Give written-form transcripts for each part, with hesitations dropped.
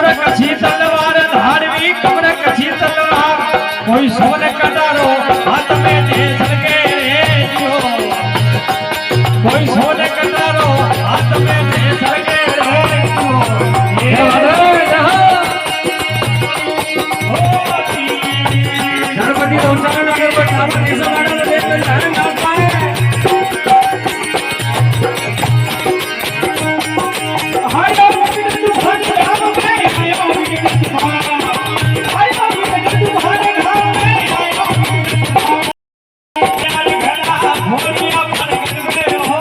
કમર કછી તલવાર ધારવી કમર કછી તલવાર કોઈ સોન કટારો હાથ મે દે સકે રે જો કોઈ સોન કટારો હાથ મે દે સકે રે જો ये गणपति उच्चारण नगर पर ठाकुर के समागम देखकर ध्यान नाचता है हाय बाबू के तू भागे गाँव में हाय बाबू के तू भागे हाय बाबू के तू भागे गाँव में हाय बाबू के तू भागे यार घड़ा भोलिया पर गए हो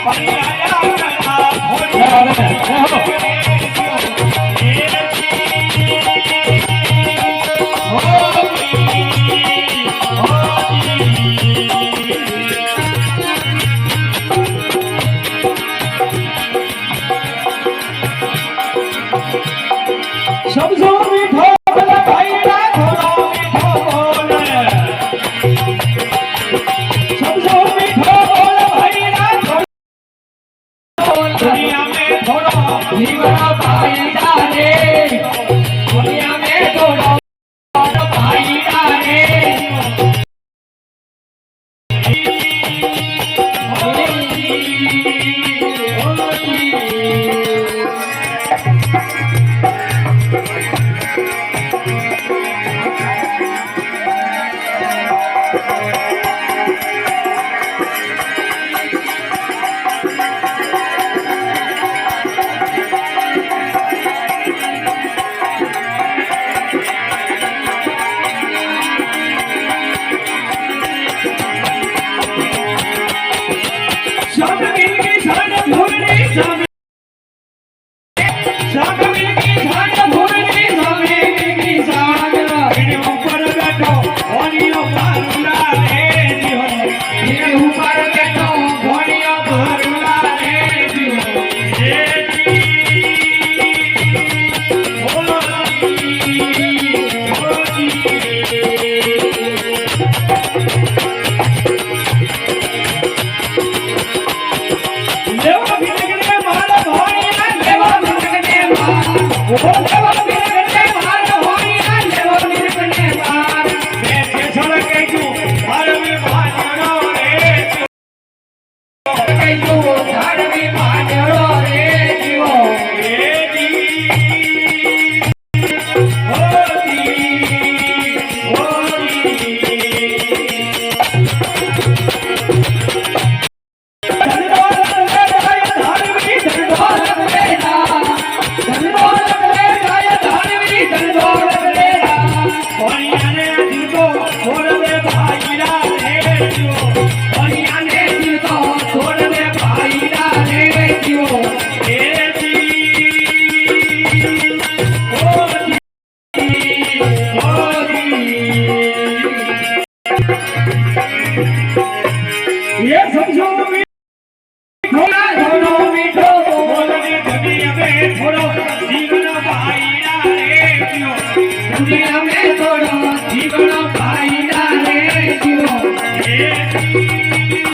परिया यार घड़ा भोलिया सबसे मीठो बोले भाई ना थोड़ा मीठो बोले सबसे मीठो बोले भाई ना थोड़ा दुनिया में थोड़ा जीवन भाई जाने दुनिया में थोड़ा भाई जाने Oh,